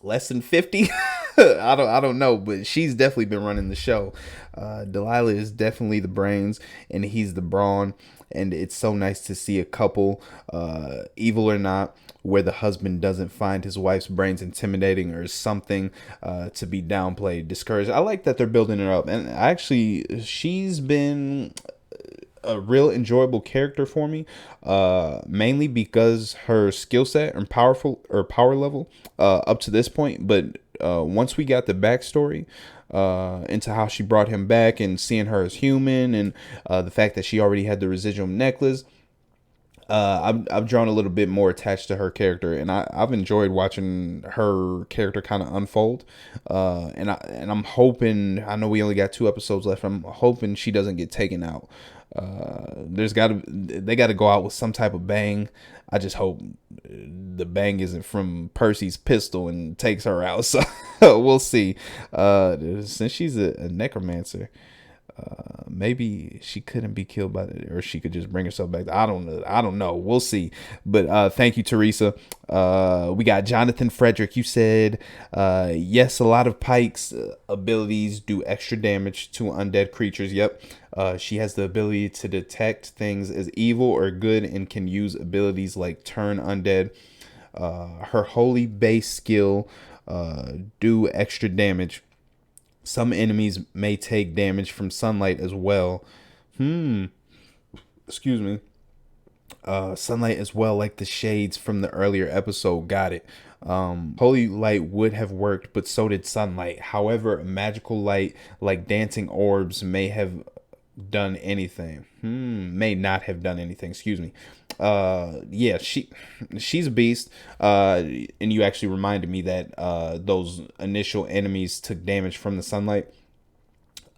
less than 50. I don't know, but she's definitely been running the show. Delilah is definitely the brains and he's the brawn, and it's so nice to see a couple, evil or not, where the husband doesn't find his wife's brains intimidating or something to be downplayed, discouraged. I like that they're building her up, and actually she's been a real enjoyable character for me, mainly because her skill set and power level up to this point. But once we got the backstory into how she brought him back and seeing her as human, and the fact that she already had the residual necklace, I've drawn a little bit more attached to her character, and I've enjoyed watching her character kind of unfold. And I'm hoping, I know we only got 2 episodes left. I'm hoping she doesn't get taken out. They gotta go out with some type of bang. I just hope the bang isn't from Percy's pistol and takes her out. So we'll see. Since she's a necromancer, Maybe she couldn't be killed by it, or she could just bring herself back. I don't know. I don't know. We'll see. But thank you, Teresa. We got Jonathan Frederick. You said yes. A lot of Pike's abilities do extra damage to undead creatures. Yep. She has the ability to detect things as evil or good, and can use abilities like turn undead. Her holy base skill do extra damage. Some enemies may take damage from sunlight as well. Excuse me. Sunlight as well, like the shades from the earlier episode. Got it. Holy light would have worked, but so did sunlight. However, magical light like dancing orbs may have done anything. May not have done anything. Excuse me. Yeah, she's a beast. And you actually reminded me that those initial enemies took damage from the sunlight.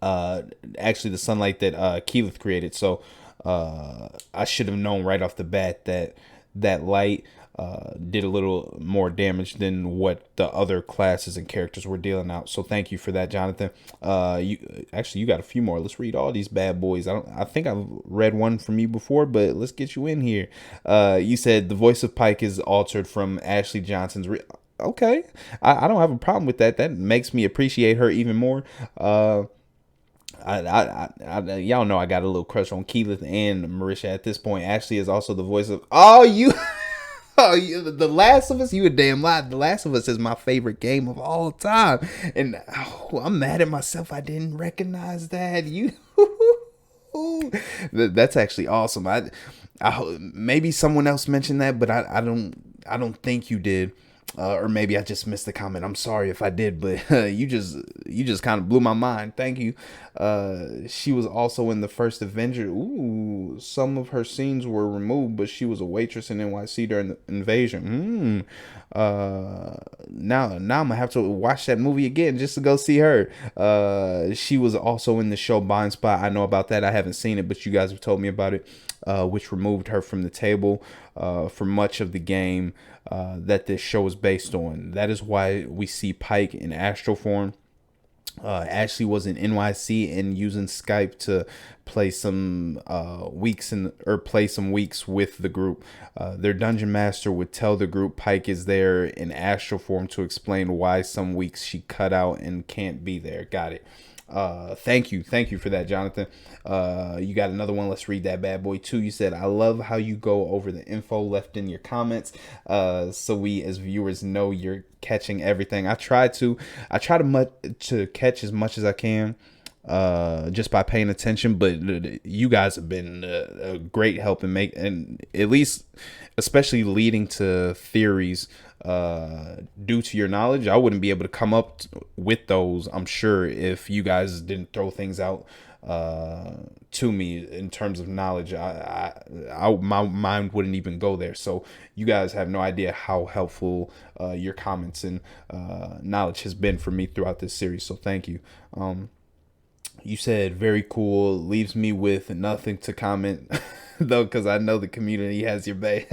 Actually, the sunlight that Keyleth created. So I should have known right off the bat that that light did a little more damage than what the other classes and characters were dealing out. So thank you for that, Jonathan. You got a few more. Let's read all these bad boys. I think I've read one from you before, but let's get you in here. You said the voice of Pike is altered from Ashley Johnson's. Okay, I don't have a problem with that. That makes me appreciate her even more. Y'all know I got a little crush on Keyleth and Marisha at this point. Ashley is also the voice of The Last of Us. You a damn lie. The Last of Us is my favorite game of all time, and I'm mad at myself. I didn't recognize that. That's actually awesome. I maybe someone else mentioned that, but I don't think you did. Or maybe I just missed the comment. I'm sorry if I did, but you just kind of blew my mind. Thank you. She was also in the first Avenger. Ooh, some of her scenes were removed, but she was a waitress in NYC during the invasion. Now I'm gonna have to watch that movie again just to go see her. She was also in the show Blind Spot. I know about that. I haven't seen it, but you guys have told me about it. Which removed her from the table for much of the game that this show is based on. That is why we see Pike in astral form. Ashley was in NYC and using Skype to play some play some weeks with the group. Their dungeon master would tell the group Pike is there in astral form to explain why some weeks she cut out and can't be there. Got it. Thank you for that, Jonathan. You got another one. Let's read that bad boy too. You said, I love how you go over the info left in your comments, so we as viewers know you're catching everything. I try to catch as much as I can, just by paying attention, but you guys have been a great help in at least especially leading to theories due to your knowledge. I wouldn't be able to come up with those, I'm sure, if you guys didn't throw things out to me in terms of knowledge. My mind wouldn't even go there. So you guys have no idea how helpful your comments and knowledge has been for me throughout this series. So thank you. You said very cool, leaves me with nothing to comment though, because I know the community has your back.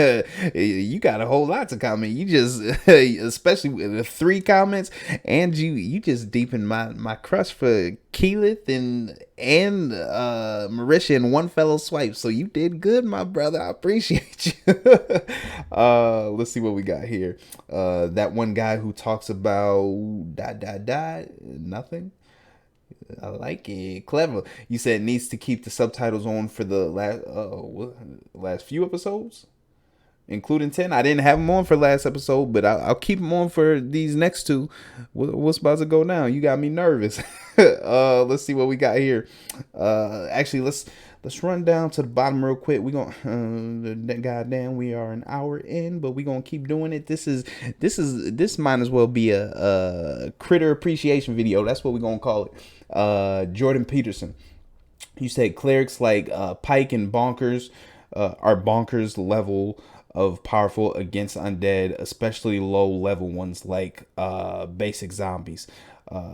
You got a whole lot to comment. You just especially with the 3 comments, and you just deepened my crush for Keyleth and Marisha in one fellow swipe. So you did good, my brother. I appreciate you. Let's see what we got here. That one guy who talks about nothing. I like it. Clever. You said needs to keep the subtitles on for the last few episodes, including 10. I didn't have them on for last episode, but I'll keep them on for these next 2. What's about to go down? You got me nervous. Let's see what we got here. Actually, let's run down to the bottom real quick. We gonna goddamn, we are an hour in, but we gonna keep doing it. This might as well be a critter appreciation video. That's what we gonna call it. Jordan Peterson, you said clerics like Pike and Bonkers are bonkers level of powerful against undead, especially low level ones like basic zombies.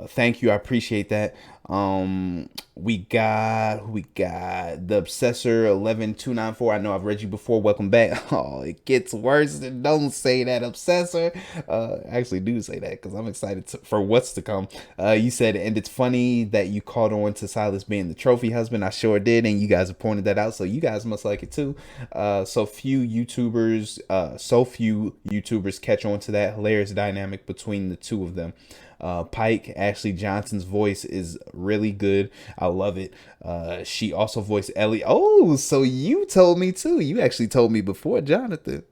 Thank you, I appreciate that. We got the Obsessor 11294. I know I've read you before. Welcome back. Oh, it gets worse. Don't say that, Obsessor. Actually, do say that because I'm excited for what's to come. You said, and it's funny that you caught on to Silas being the trophy husband. I sure did, and you guys have pointed that out, so you guys must like it too. So few YouTubers catch on to that hilarious dynamic between the two of them. Pike, Ashley Johnson's voice is really good. I love it. She also voiced Ellie. Oh, so you told me too. You actually told me before, Jonathan.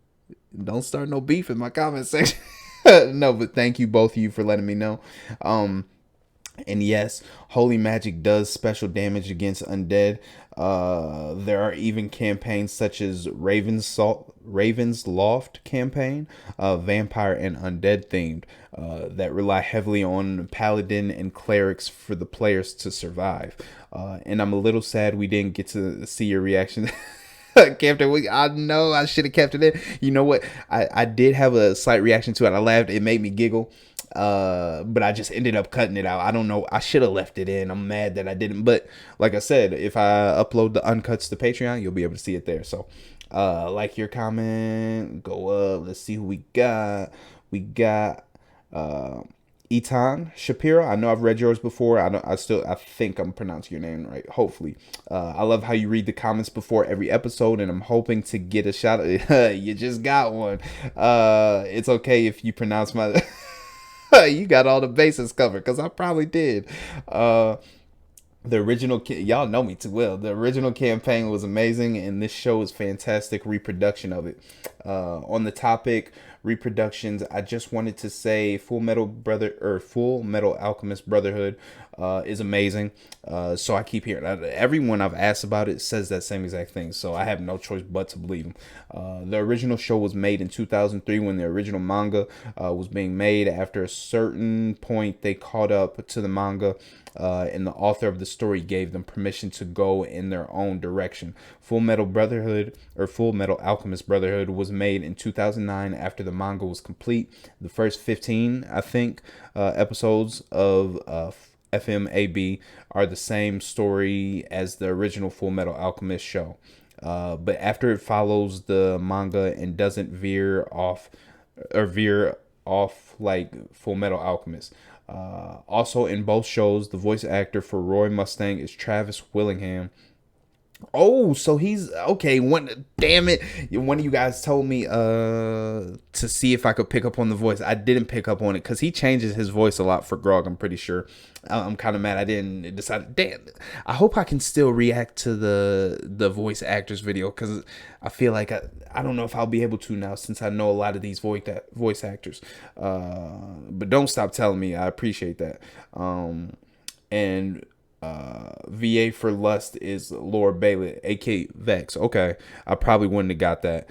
Don't start no beef in my comment section. No, but thank you both of you for letting me know. And yes, holy magic does special damage against undead. There are even campaigns such as Raven's Loft campaign, vampire and undead themed, that rely heavily on paladin and clerics for the players to survive. And I'm a little sad we didn't get to see your reaction. Captain, I know I should have kept it in. You know what? I did have a slight reaction to it. I laughed. It made me giggle. But I just ended up cutting it out. I don't know. I should have left it in. I'm mad that I didn't. But like I said, if I upload the uncuts to Patreon, you'll be able to see it there. So, like your comment, go up. Let's see who we got. We got Etan Shapiro. I know I've read yours before. I think I'm pronouncing your name right. Hopefully. I love how you read the comments before every episode, and I'm hoping to get a shot. You just got one. It's okay if you pronounce my. You got all the bases covered because I probably did. The original, y'all know me too well. The original campaign was amazing, and this show is fantastic reproduction of it. On the topic reproductions, I just wanted to say Full Metal Alchemist Brotherhood is amazing. So I keep hearing everyone I've asked about it says that same exact thing. So I have no choice but to believe them. The original show was made in 2003 when the original manga was being made. After a certain point, they caught up to the manga. And the author of the story gave them permission to go in their own direction. Full Metal Alchemist Brotherhood was made in 2009 after the manga was complete. The first 15, I think, episodes of FMAB are the same story as the original Full Metal Alchemist show. But after it follows the manga and doesn't veer off like Full Metal Alchemist. Also in both shows, the voice actor for Roy Mustang is Travis Willingham. Oh, so he's okay. Damn it! One of you guys told me to see if I could pick up on the voice. I didn't pick up on it because he changes his voice a lot for Grog. I'm pretty sure. I'm kind of mad I didn't decide. Damn, I hope I can still react to the voice actors video because I feel like I don't know if I'll be able to now since I know a lot of these voice actors. But don't stop telling me. I appreciate that. And VA for Lust is Laura Bailey, aka Vex. Okay, I probably wouldn't have got that.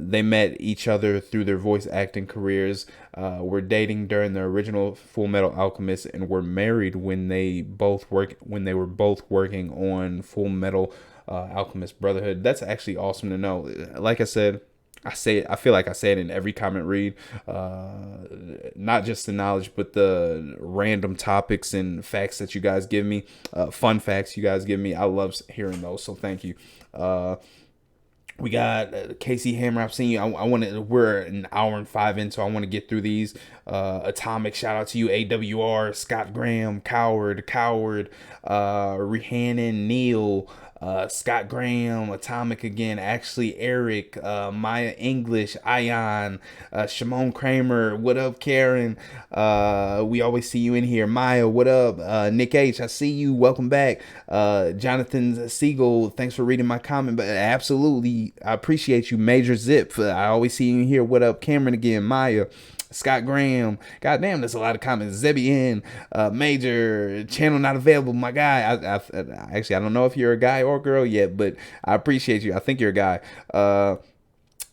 They met each other through their voice acting careers. Were dating during the original Full Metal Alchemist and were married when they were both working on Full Metal Alchemist Brotherhood. That's actually awesome to know. Like I said, I feel like I say it in every comment read, not just the knowledge, but the random topics and facts that you guys give me, fun facts you guys give me. I love hearing those, so thank you. We got Casey Hammer. I've seen you. We're an hour and 5 in, so I want to get through these. Atomic, shout out to you. AWR, Scott Graham, Coward, Rhiannon, Neil, Scott Graham, Atomic again, actually Eric, Maya English, Ion, Shimon Kramer, what up, Karen? We always see you in here. Maya, what up? Nick H, I see you. Welcome back. Jonathan Siegel, thanks for reading my comment. But absolutely, I appreciate you. Major Zip, I always see you in here. What up, Cameron again? Maya. Scott Graham, goddamn, there's a lot of comments. Zebian, Major, channel not available, my guy. Actually, I don't know if you're a guy or a girl yet, but I appreciate you. I think you're a guy.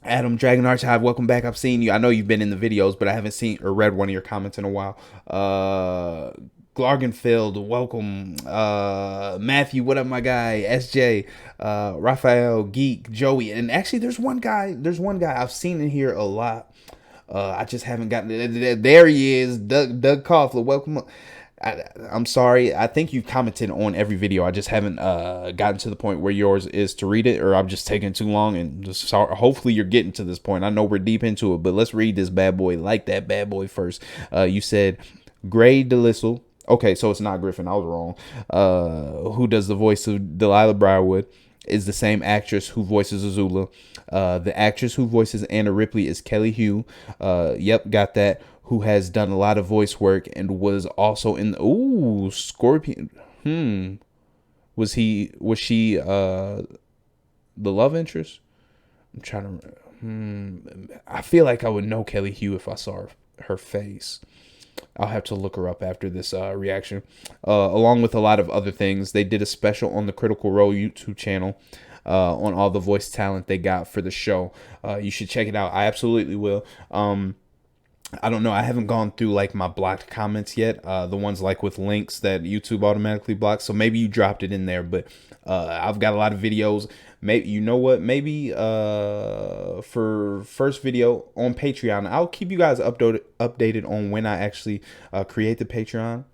Adam Dragon Archive, welcome back. I've seen you. I know you've been in the videos, but I haven't seen or read one of your comments in a while. Glargenfeld, welcome. Matthew, what up, my guy? SJ, Raphael, Geek, Joey, and actually, there's one guy I've seen in here a lot. I just haven't gotten there. He is, Doug Koffler. Welcome. I'm sorry. I think you've commented on every video. I just haven't gotten to the point where yours is to read it, or I'm just taking too long. And just sorry. Hopefully you're getting to this point. I know we're deep into it, but let's read this bad boy like that bad boy first. You said Gray DeLissel. Okay, so it's not Griffin. I was wrong. Who does the voice of Delilah Briarwood? Is the same actress who voices Azula. The actress who voices Anna Ripley is Kelly Hu. Yep, got that. Who has done a lot of voice work and was also in Scorpion. Was she the love interest? I'm trying to I feel like I would know Kelly Hu if I saw her face. I'll have to look her up after this reaction. Along with a lot of other things, they did a special on the Critical Role YouTube channel on all the voice talent they got for the show. You should check it out. I absolutely will. I don't know. I haven't gone through like my blocked comments yet. The ones like with links that YouTube automatically blocks. So maybe you dropped it in there, but I've got a lot of videos. Maybe, you know what? Maybe for first video on Patreon, I'll keep you guys updated on when I actually create the Patreon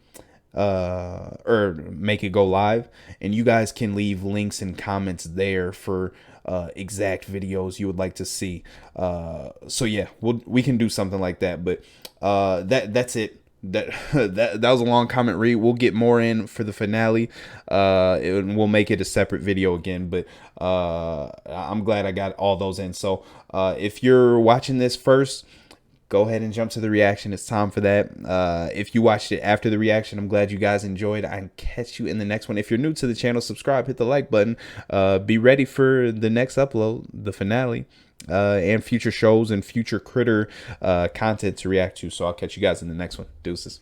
or make it go live, and you guys can leave links and comments there for exact videos you would like to see. So yeah, we can do something like that. But that's it. That was a long comment read. We'll get more in for the finale. We'll make it a separate video again. But I'm glad I got all those in. So if you're watching this first, go ahead and jump to the reaction. It's time for that. If you watched it after the reaction, I'm glad you guys enjoyed. I'll catch you in the next one. If you're new to the channel, subscribe, hit the like button. Be ready for the next upload, the finale, and future shows and future critter content to react to. So I'll catch you guys in the next one. Deuces.